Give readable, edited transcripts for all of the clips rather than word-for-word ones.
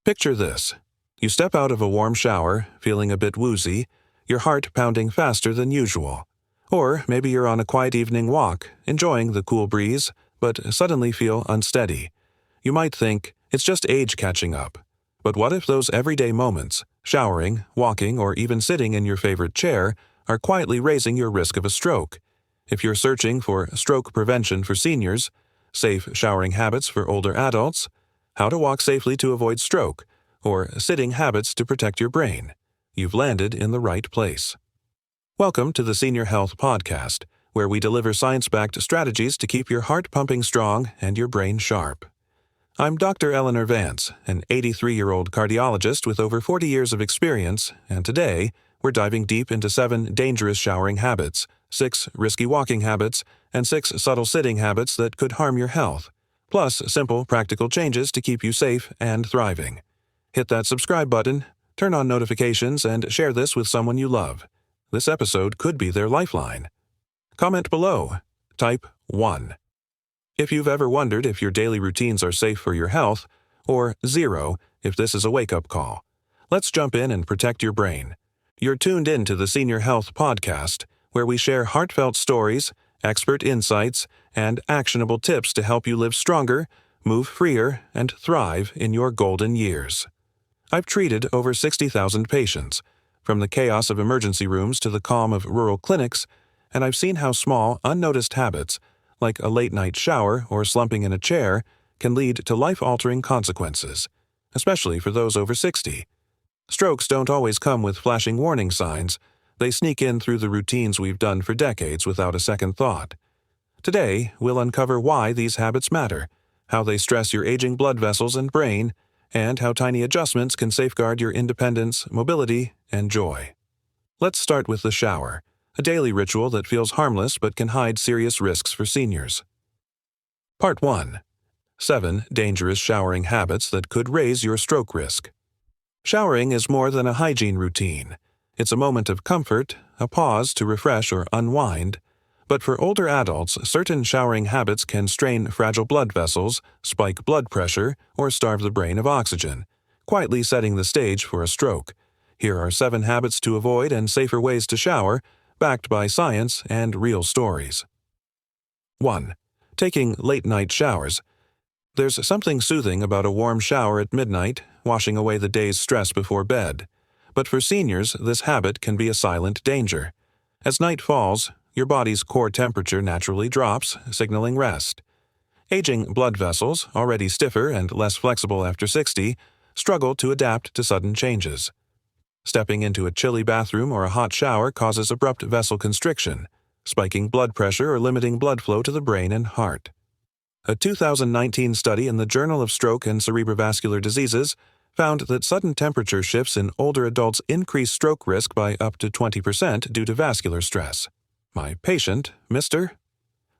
Picture this. You step out of a warm shower, feeling a bit woozy, your heart pounding faster than usual. Or maybe you're on a quiet evening walk, enjoying the cool breeze, but suddenly feel unsteady. You might think, it's just age catching up. But what if those everyday moments, showering, walking, or even sitting in your favorite chair, are quietly raising your risk of a stroke? If you're searching for stroke prevention for seniors, safe showering habits for older adults, how to walk safely to avoid stroke, or sitting habits to protect your brain, you've landed in the right place. Welcome to the Senior Health Podcast, where we deliver science-backed strategies to keep your heart pumping strong and your brain sharp. I'm Dr. Eleanor Vance, an 83-year-old cardiologist with over 40 years of experience, and today we're diving deep into 7 dangerous showering habits, 6 risky walking habits, and 6 subtle sitting habits that could harm your health, plus simple, practical changes to keep you safe and thriving. Hit that subscribe button, turn on notifications, and share this with someone you love. This episode could be their lifeline. Comment below. Type 1. If you've ever wondered if your daily routines are safe for your health, or 0 if this is a wake-up call. Let's jump in and protect your brain. You're tuned in to the Senior Health Podcast, where we share heartfelt stories, expert insights, and actionable tips to help you live stronger, move freer, and thrive in your golden years. I've treated over 60,000 patients, from the chaos of emergency rooms to the calm of rural clinics, and I've seen how small, unnoticed habits, like a late-night shower or slumping in a chair, can lead to life-altering consequences, especially for those over 60. Strokes don't always come with flashing warning signs. They sneak in through the routines we've done for decades without a second thought. Today, we'll uncover why these habits matter, how they stress your aging blood vessels and brain, and how tiny adjustments can safeguard your independence, mobility, and joy. Let's start with the shower, a daily ritual that feels harmless but can hide serious risks for seniors. Part 1. 7 dangerous showering habits that could raise your stroke risk. Showering is more than a hygiene routine. It's a moment of comfort, a pause to refresh or unwind. But for older adults, certain showering habits can strain fragile blood vessels, spike blood pressure, or starve the brain of oxygen, quietly setting the stage for a stroke. Here are 7 habits to avoid and safer ways to shower, backed by science and real stories. 1. Taking late-night showers. There's something soothing about a warm shower at midnight, washing away the day's stress before bed. But for seniors, this habit can be a silent danger. As night falls, your body's core temperature naturally drops, signaling rest. Aging blood vessels, already stiffer and less flexible after 60, struggle to adapt to sudden changes. Stepping into a chilly bathroom or a hot shower causes abrupt vessel constriction, spiking blood pressure or limiting blood flow to the brain and heart. A 2019 study in the Journal of Stroke and Cerebrovascular Diseases found that sudden temperature shifts in older adults increase stroke risk by up to 20% due to vascular stress. My patient, Mr.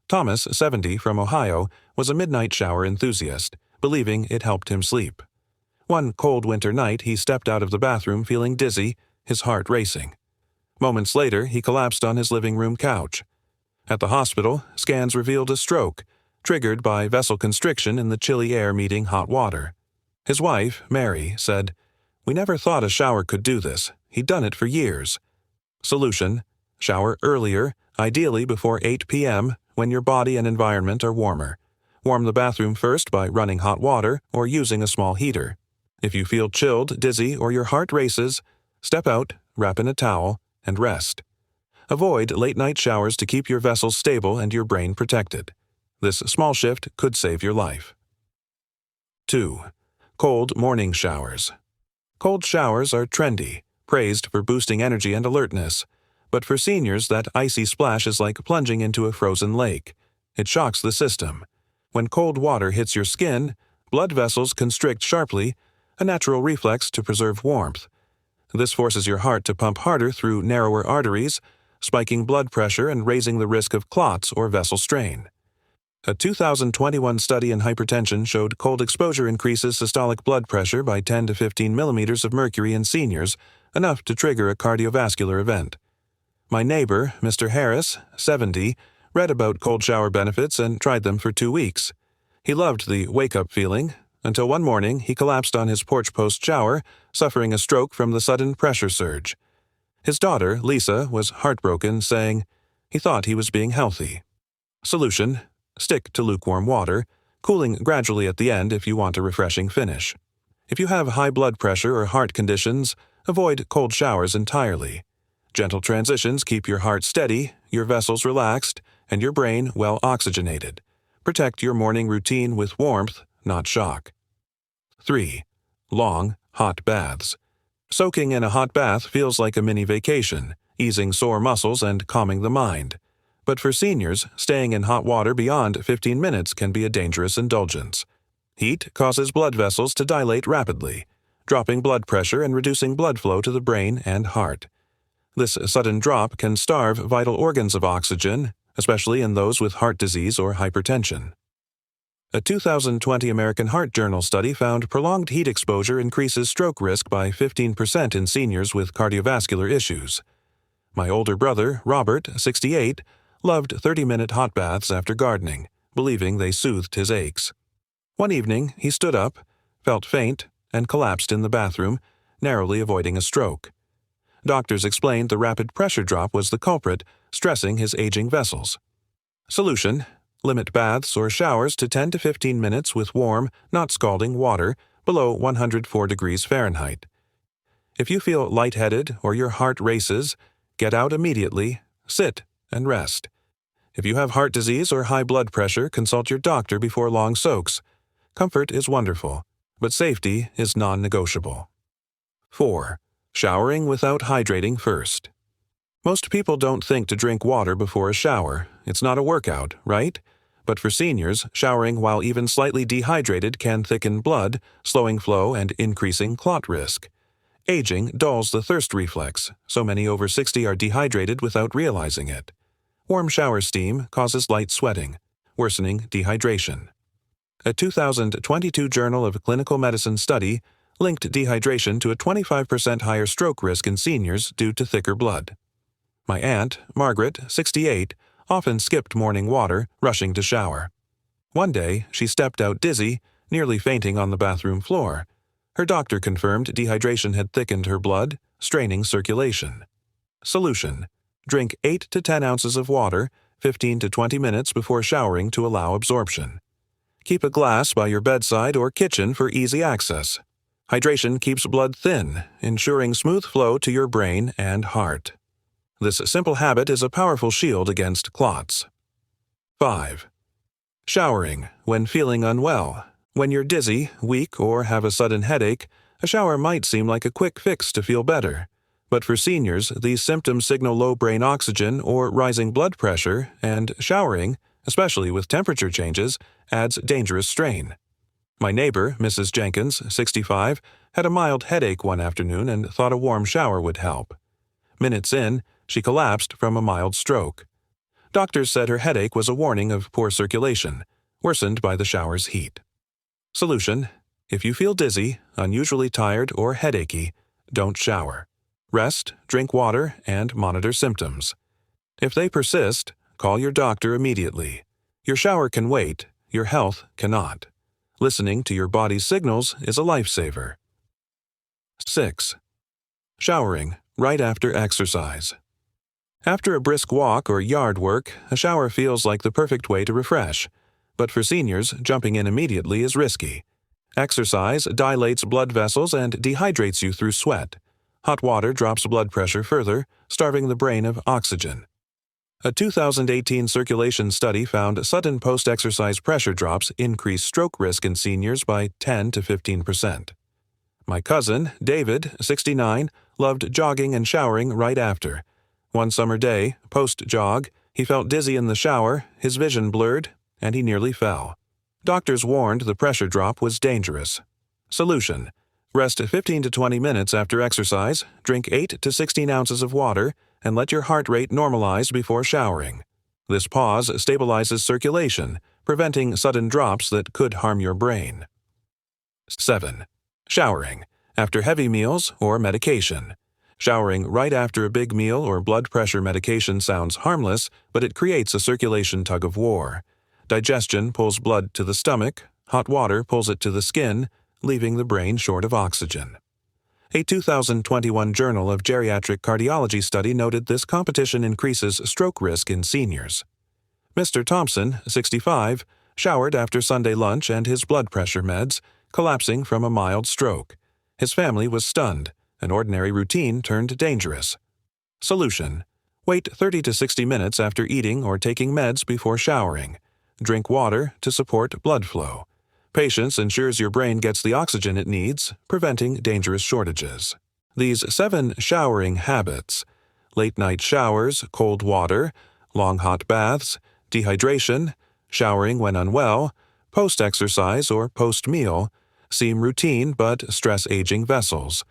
Thomas, 70, from Ohio, was a midnight shower enthusiast, believing it helped him sleep. One cold winter night, he stepped out of the bathroom feeling dizzy, his heart racing. Moments later, he collapsed on his living room couch. At the hospital, scans revealed a stroke, triggered by vessel constriction in the chilly air meeting hot water. His wife, Mary, said, "We never thought a shower could do this. He'd done it for years." Solution: shower earlier, ideally before 8 p.m., when your body and environment are warmer. Warm the bathroom first by running hot water or using a small heater. If you feel chilled, dizzy, or your heart races, step out, wrap in a towel, and rest. Avoid late-night showers to keep your vessels stable and your brain protected. This small shift could save your life. 2. Cold morning showers. Cold showers are trendy, praised for boosting energy and alertness. But for seniors, that icy splash is like plunging into a frozen lake. It shocks the system. When cold water hits your skin, blood vessels constrict sharply, a natural reflex to preserve warmth. This forces your heart to pump harder through narrower arteries, spiking blood pressure and raising the risk of clots or vessel strain. A 2021 study in hypertension showed cold exposure increases systolic blood pressure by 10 to 15 millimeters of mercury in seniors, enough to trigger a cardiovascular event. My neighbor, Mr. Harris, 70, read about cold shower benefits and tried them for 2 weeks. He loved the wake-up feeling, until one morning he collapsed on his porch post-shower, suffering a stroke from the sudden pressure surge. His daughter, Lisa, was heartbroken, saying he thought he was being healthy. Solution: stick to lukewarm water, cooling gradually at the end if you want a refreshing finish. If you have high blood pressure or heart conditions, avoid cold showers entirely. Gentle transitions keep your heart steady, your vessels relaxed, and your brain well oxygenated. Protect your morning routine with warmth, not shock. 3. Long, hot baths. Soaking in a hot bath feels like a mini vacation, easing sore muscles and calming the mind. But for seniors, staying in hot water beyond 15 minutes can be a dangerous indulgence. Heat causes blood vessels to dilate rapidly, dropping blood pressure and reducing blood flow to the brain and heart. This sudden drop can starve vital organs of oxygen, especially in those with heart disease or hypertension. A 2020 American Heart Journal study found prolonged heat exposure increases stroke risk by 15% in seniors with cardiovascular issues. My older brother, Robert, 68, loved 30-minute hot baths after gardening, believing they soothed his aches. One evening, he stood up, felt faint, and collapsed in the bathroom, narrowly avoiding a stroke. Doctors explained the rapid pressure drop was the culprit, stressing his aging vessels. Solution: limit baths or showers to 10 to 15 minutes with warm, not scalding water below 104 degrees Fahrenheit. If you feel lightheaded or your heart races, get out immediately, sit, and rest. If you have heart disease or high blood pressure, consult your doctor before long soaks. Comfort is wonderful, but safety is non-negotiable. 4. Showering without hydrating first. Most people don't think to drink water before a shower. It's not a workout, right? But for seniors, showering while even slightly dehydrated can thicken blood, slowing flow and increasing clot risk. Aging dulls the thirst reflex, so many over 60 are dehydrated without realizing it. Warm shower steam causes light sweating, worsening dehydration. A 2022 Journal of Clinical Medicine study linked dehydration to a 25% higher stroke risk in seniors due to thicker blood. My aunt, Margaret, 68, often skipped morning water, rushing to shower. One day, she stepped out dizzy, nearly fainting on the bathroom floor. Her doctor confirmed dehydration had thickened her blood, straining circulation. Solution: drink 8 to 10 ounces of water, 15 to 20 minutes before showering to allow absorption. Keep a glass by your bedside or kitchen for easy access. Hydration keeps blood thin, ensuring smooth flow to your brain and heart. This simple habit is a powerful shield against clots. 5. Showering when feeling unwell. When you're dizzy, weak, or have a sudden headache, a shower might seem like a quick fix to feel better. But for seniors, these symptoms signal low brain oxygen or rising blood pressure, and showering, especially with temperature changes, adds dangerous strain. My neighbor, Mrs. Jenkins, 65, had a mild headache one afternoon and thought a warm shower would help. Minutes in, she collapsed from a mild stroke. Doctors said her headache was a warning of poor circulation, worsened by the shower's heat. Solution: if you feel dizzy, unusually tired, or headachy, don't shower. Rest, drink water, and monitor symptoms. If they persist, call your doctor immediately. Your shower can wait, your health cannot. Listening to your body's signals is a lifesaver. 6. Showering right after exercise. After a brisk walk or yard work, a shower feels like the perfect way to refresh. But for seniors, jumping in immediately is risky. Exercise dilates blood vessels and dehydrates you through sweat. Hot water drops blood pressure further, starving the brain of oxygen. A 2018 circulation study found sudden post-exercise pressure drops increase stroke risk in seniors by 10 to 15%. My cousin, David, 69, loved jogging and showering right after. One summer day, post-jog, he felt dizzy in the shower, his vision blurred, and he nearly fell. Doctors warned the pressure drop was dangerous. Solution: rest 15 to 20 minutes after exercise, drink 8 to 16 ounces of water, and let your heart rate normalize before showering. This pause stabilizes circulation, preventing sudden drops that could harm your brain. 7. Showering after heavy meals or medication. Showering right after a big meal or blood pressure medication sounds harmless, but it creates a circulation tug-of-war. Digestion pulls blood to the stomach, Hot water pulls it to the skin, leaving the brain short of oxygen. A 2021 Journal of Geriatric Cardiology study noted this competition increases stroke risk in seniors. Mr. Thompson, 65, showered after Sunday lunch and his blood pressure meds, collapsing from a mild stroke. His family was stunned. An ordinary routine turned dangerous. Solution: wait 30 to 60 minutes after eating or taking meds before showering. Drink water to support blood flow. Patience ensures your brain gets the oxygen it needs, preventing dangerous shortages. These 7 showering habits: late-night showers, cold water, long hot baths, dehydration, showering when unwell, post-exercise or post-meal, seem routine but stress aging vessels.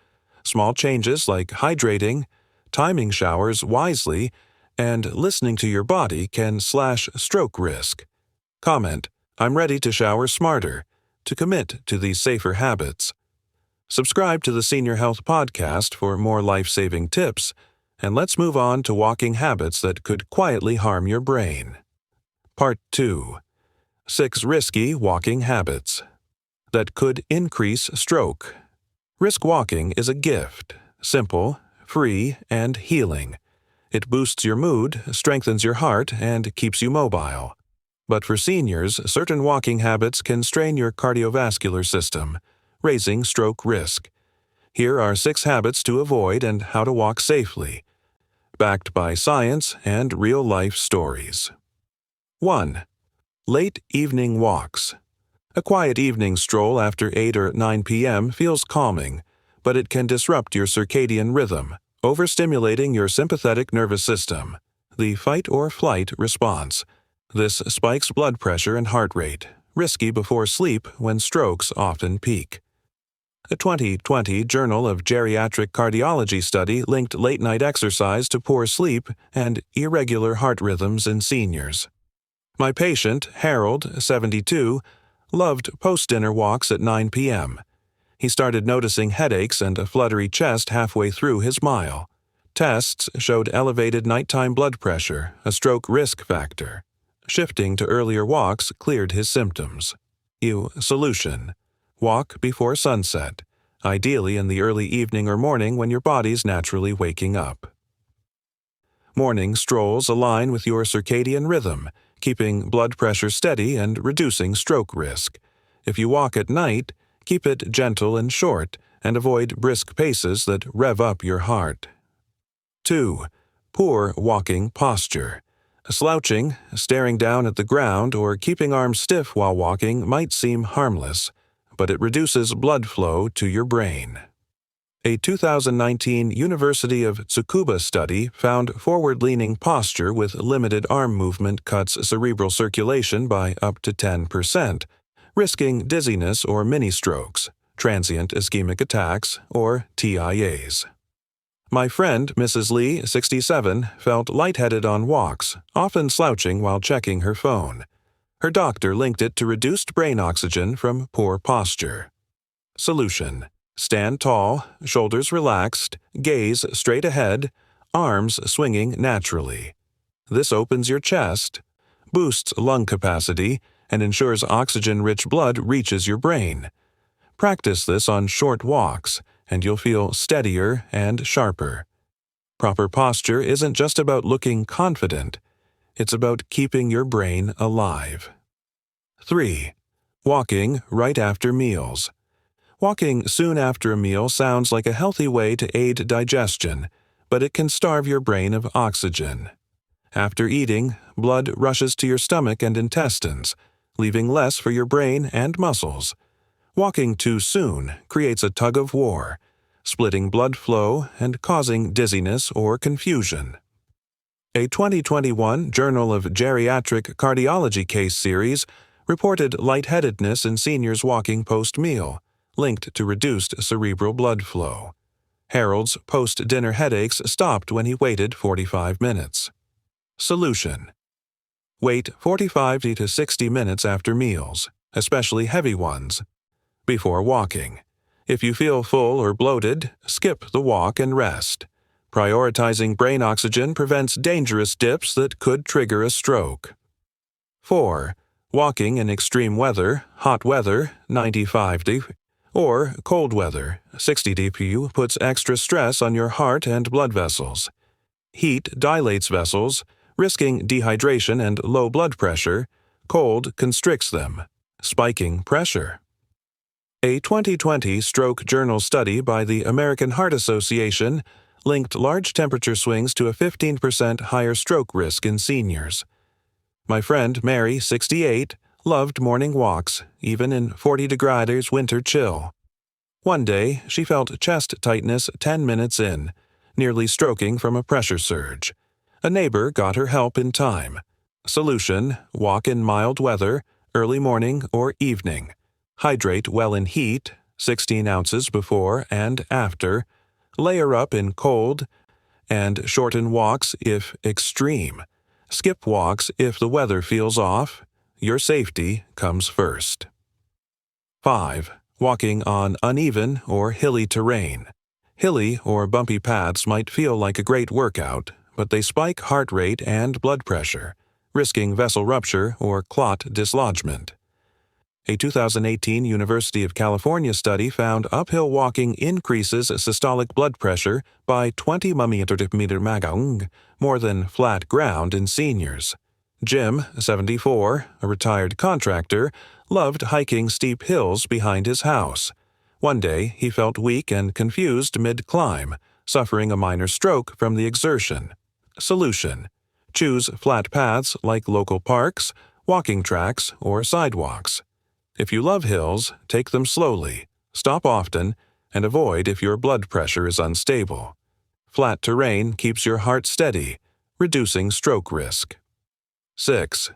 Small changes like hydrating, timing showers wisely, and listening to your body can slash stroke risk. Comment: I'm ready to shower smarter, to commit to these safer habits. Subscribe to the Senior Health Podcast for more life-saving tips, and let's move on to walking habits that could quietly harm your brain. Part 2. 6 risky walking habits that could increase stroke. Brisk walking is a gift, simple, free, and healing. It boosts your mood, strengthens your heart, and keeps you mobile. But for seniors, certain walking habits can strain your cardiovascular system, raising stroke risk. Here are 6 habits to avoid and how to walk safely, backed by science and real-life stories. 1. Late evening walks. A quiet evening stroll after 8 or 9 p.m. feels calming, but it can disrupt your circadian rhythm, overstimulating your sympathetic nervous system, the fight-or-flight response. This spikes blood pressure and heart rate, risky before sleep when strokes often peak. A 2020 Journal of Geriatric Cardiology study linked late-night exercise to poor sleep and irregular heart rhythms in seniors. My patient, Harold, 72, loved post-dinner walks at 9 p.m. He started noticing headaches and a fluttery chest halfway through his mile. Tests showed elevated nighttime blood pressure, a stroke risk factor. Shifting to earlier walks cleared his symptoms. Solution: walk before sunset, ideally in the early evening or morning when your body's naturally waking up. Morning strolls align with your circadian rhythm, keeping blood pressure steady and reducing stroke risk. If you walk at night, keep it gentle and short, and avoid brisk paces that rev up your heart. 2. Poor walking posture. Slouching, staring down at the ground, or keeping arms stiff while walking might seem harmless, but it reduces blood flow to your brain. A 2019 University of Tsukuba study found forward-leaning posture with limited arm movement cuts cerebral circulation by up to 10%, risking dizziness or mini-strokes, transient ischemic attacks, or TIAs. My friend, Mrs. Lee, 67, felt lightheaded on walks, often slouching while checking her phone. Her doctor linked it to reduced brain oxygen from poor posture. Solution: stand tall, shoulders relaxed, gaze straight ahead, arms swinging naturally. This opens your chest, boosts lung capacity, and ensures oxygen-rich blood reaches your brain. Practice this on short walks, and you'll feel steadier and sharper. Proper posture isn't just about looking confident, it's about keeping your brain alive. 3. Walking right after meals. Walking soon after a meal sounds like a healthy way to aid digestion, but it can starve your brain of oxygen. After eating, blood rushes to your stomach and intestines, leaving less for your brain and muscles. Walking too soon creates a tug-of-war, splitting blood flow and causing dizziness or confusion. A 2021 Journal of Geriatric Cardiology case series reported lightheadedness in seniors walking post-meal, linked to reduced cerebral blood flow. Harold's post-dinner headaches stopped when he waited 45 minutes. Solution: wait 45 to 60 minutes after meals, especially heavy ones, before walking. If you feel full or bloated, skip the walk and rest. Prioritizing brain oxygen prevents dangerous dips that could trigger a stroke. 4. Walking in extreme weather, hot weather, 95 degrees, or cold weather, 60 degrees, puts extra stress on your heart and blood vessels. Heat dilates vessels, risking dehydration and low blood pressure. Cold constricts them, spiking pressure. A 2020 stroke journal study by the American Heart Association linked large temperature swings to a 15% higher stroke risk in seniors. My friend Mary, 68, loved morning walks, even in 40 degrees winter chill. One day, she felt chest tightness 10 minutes in, nearly stroking from a pressure surge. A neighbor got her help in time. Solution: walk in mild weather, early morning or evening. Hydrate well in heat, 16 ounces before and after. Layer up in cold, and shorten walks if extreme. Skip walks if the weather feels off. Your safety comes first. 5. Walking on uneven or hilly terrain. Hilly or bumpy paths might feel like a great workout, but they spike heart rate and blood pressure, risking vessel rupture or clot dislodgement. A 2018 University of California study found uphill walking increases systolic blood pressure by 20 mmHg, more than flat ground in seniors. Jim, 74, a retired contractor, loved hiking steep hills behind his house. One day, he felt weak and confused mid-climb, suffering a minor stroke from the exertion. Solution: choose flat paths like local parks, walking tracks, or sidewalks. If you love hills, take them slowly, stop often, and avoid if your blood pressure is unstable. Flat terrain keeps your heart steady, reducing stroke risk. 6.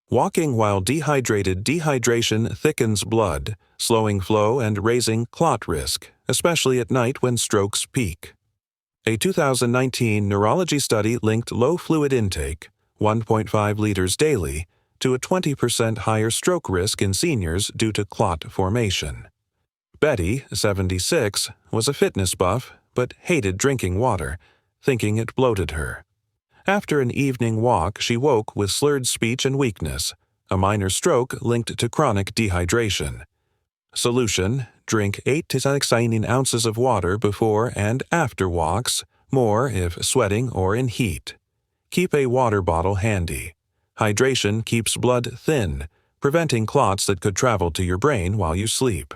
Walking while dehydrated. Dehydration thickens blood, slowing flow and raising clot risk, especially at night when strokes peak. A 2019 neurology study linked low fluid intake, 1.5 liters daily, to a 20% higher stroke risk in seniors due to clot formation. Betty, 76, was a fitness buff but hated drinking water, thinking it bloated her. After an evening walk, she woke with slurred speech and weakness, a minor stroke linked to chronic dehydration. Solution: drink 8 to 16 ounces of water before and after walks, more if sweating or in heat. Keep a water bottle handy. Hydration keeps blood thin, preventing clots that could travel to your brain while you sleep.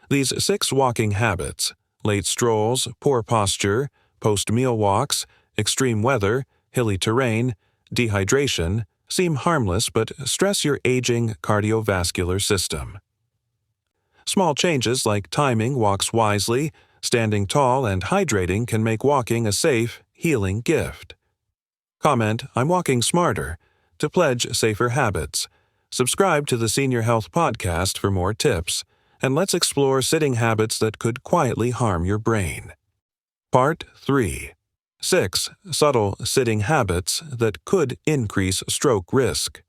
These 6 walking habits, late strolls, poor posture, post-meal walks, extreme weather, hilly terrain, dehydration, seem harmless but stress your aging cardiovascular system. Small changes like timing walks wisely, standing tall, and hydrating can make walking a safe, healing gift. Comment, "I'm walking smarter," to pledge safer habits. Subscribe to the Senior Health Podcast for more tips, and let's explore sitting habits that could quietly harm your brain. Part 3. 6 subtle sitting habits that could increase stroke risk.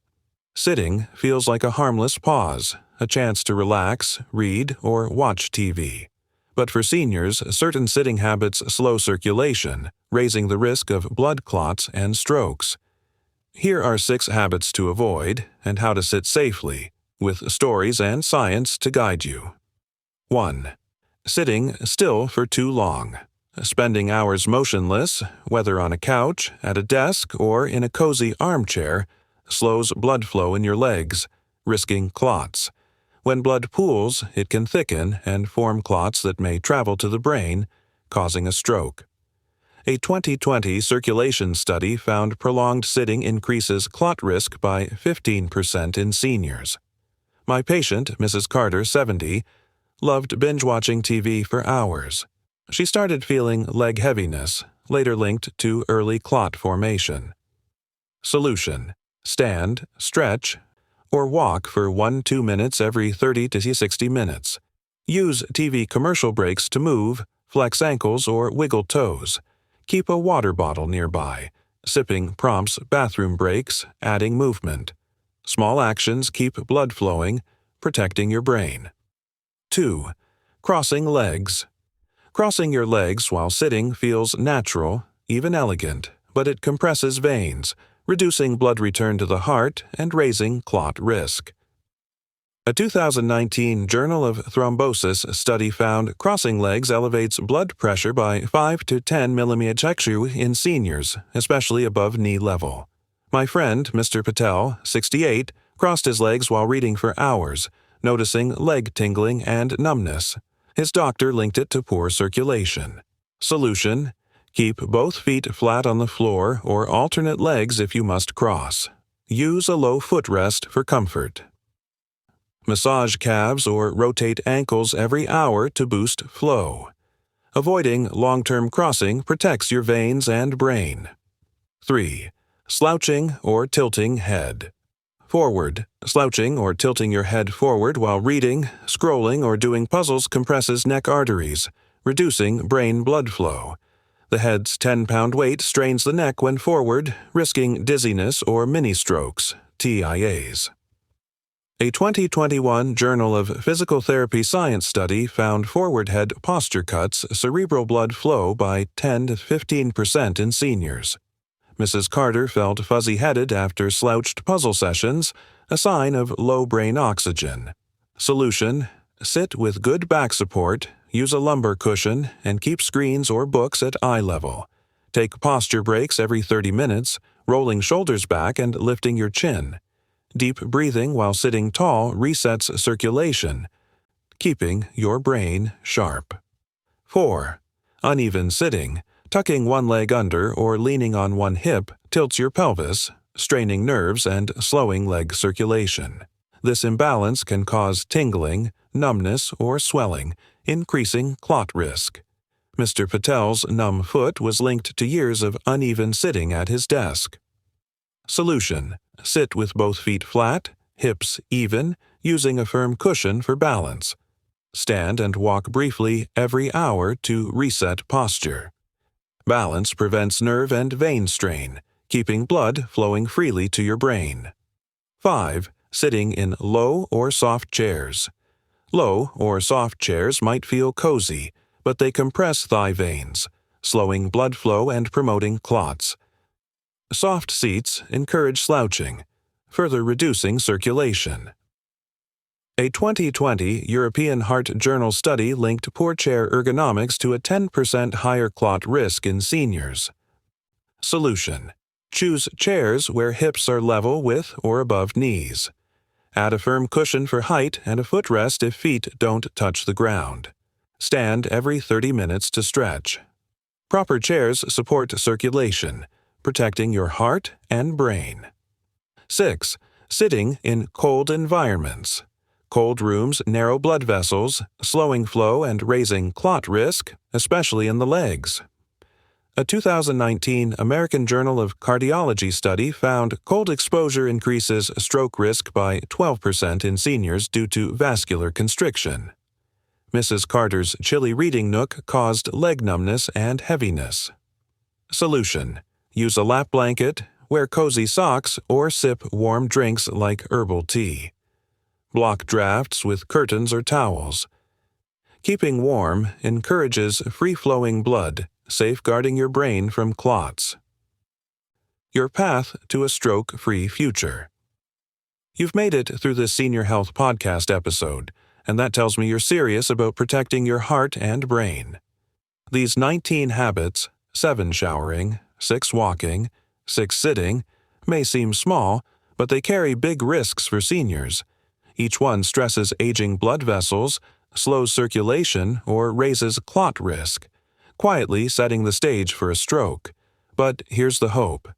Sitting feels like a harmless pause, a chance to relax, read, or watch TV. But for seniors, certain sitting habits slow circulation, raising the risk of blood clots and strokes. Here are 6 habits to avoid and how to sit safely, with stories and science to guide you. 1. Sitting still for too long. Spending hours motionless, whether on a couch, at a desk, or in a cozy armchair, slows blood flow in your legs, risking clots. When blood pools, it can thicken and form clots that may travel to the brain, causing a stroke. A 2020 circulation study found prolonged sitting increases clot risk by 15% in seniors. My patient, Mrs. Carter, 70, loved binge-watching TV for hours. She started feeling leg heaviness, later linked to early clot formation. Solution: stand, stretch, or walk for 1-2 minutes every 30 to 60 minutes. Use TV commercial breaks to move, flex ankles, or wiggle toes. Keep a water bottle nearby. Sipping prompts bathroom breaks, adding movement. Small actions keep blood flowing, protecting your brain. 2. Crossing legs. Crossing your legs while sitting feels natural, even elegant, but it compresses veins, reducing blood return to the heart and raising clot risk. A 2019 Journal of Thrombosis study found crossing legs elevates blood pressure by 5 to 10 mm in seniors, especially above knee level. My friend, Mr. Patel, 68, crossed his legs while reading for hours, noticing leg tingling and numbness. His doctor linked it to poor circulation. Solution: keep both feet flat on the floor or alternate legs if you must cross. Use a low footrest for comfort. Massage calves or rotate ankles every hour to boost flow. Avoiding long-term crossing protects your veins and brain. 3. Slouching or tilting head. Forward. Slouching or tilting your head forward while reading, scrolling, or doing puzzles compresses neck arteries, reducing brain blood flow. The head's 10-pound weight strains the neck when forward, risking dizziness or mini-strokes, TIAs. A 2021 Journal of Physical Therapy Science study found forward head posture cuts cerebral blood flow by 10 to 15% in seniors. Mrs. Carter felt fuzzy-headed after slouched puzzle sessions, a sign of low brain oxygen. Solution: sit with good back support, use a lumbar cushion, and keep screens or books at eye level. Take posture breaks every 30 minutes, rolling shoulders back and lifting your chin. Deep breathing while sitting tall resets circulation, keeping your brain sharp. 4. Uneven sitting. Tucking one leg under or leaning on one hip tilts your pelvis, straining nerves and slowing leg circulation. This imbalance can cause tingling, numbness, or swelling, increasing clot risk. Mr. Patel's numb foot was linked to years of uneven sitting at his desk. Solution: sit with both feet flat, hips even, using a firm cushion for balance. Stand and walk briefly every hour to reset posture. Balance prevents nerve and vein strain, keeping blood flowing freely to your brain. 5. Sitting in low or soft chairs. Low or soft chairs might feel cozy, but they compress thigh veins, slowing blood flow and promoting clots. Soft seats encourage slouching, further reducing circulation. A 2020 European Heart Journal study linked poor chair ergonomics to a 10% higher clot risk in seniors. Solution: choose chairs where hips are level with or above knees. Add a firm cushion for height and a footrest if feet don't touch the ground. Stand every 30 minutes to stretch. Proper chairs support circulation, protecting your heart and brain. 6. Sitting in cold environments. Cold rooms narrow blood vessels, slowing flow and raising clot risk, especially in the legs. A 2019 American Journal of Cardiology study found cold exposure increases stroke risk by 12% in seniors due to vascular constriction. Mrs. Carter's chilly reading nook caused leg numbness and heaviness. Solution: use a lap blanket, wear cozy socks, or sip warm drinks like herbal tea. Block drafts with curtains or towels. Keeping warm encourages free-flowing blood, safeguarding your brain from clots. Your path to a stroke-free future. You've made it through this Senior Health Podcast episode, and that tells me you're serious about protecting your heart and brain. These 19 habits, 7 showering, 6 walking, 6 sitting, may seem small, but they carry big risks for seniors. Each one stresses aging blood vessels, slows circulation, or raises clot risk, quietly setting the stage for a stroke. But here's the hope.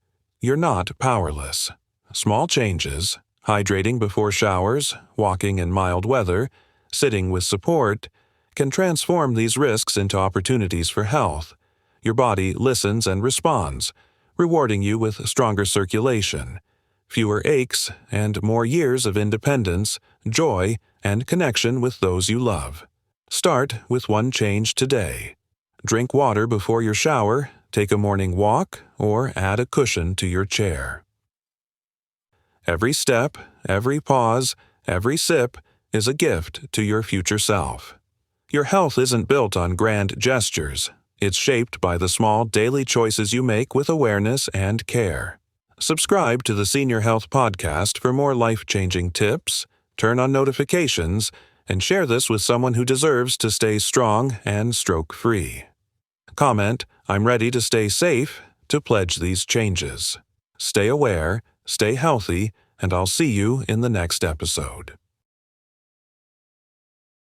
You're not powerless. Small changes, hydrating before showers, walking in mild weather, sitting with support, can transform these risks into opportunities for health. Your body listens and responds, rewarding you with stronger circulation, fewer aches, and more years of independence, joy, and connection with those you love. Start with one change today. Drink water before your shower, take a morning walk, or add a cushion to your chair. Every step, every pause, every sip is a gift to your future self. Your health isn't built on grand gestures. It's shaped by the small daily choices you make with awareness and care. Subscribe to the Senior Health Podcast for more life-changing tips, turn on notifications, and share this with someone who deserves to stay strong and stroke-free. Comment, "I'm ready to stay safe," to pledge these changes. Stay aware, stay healthy, and I'll see you in the next episode.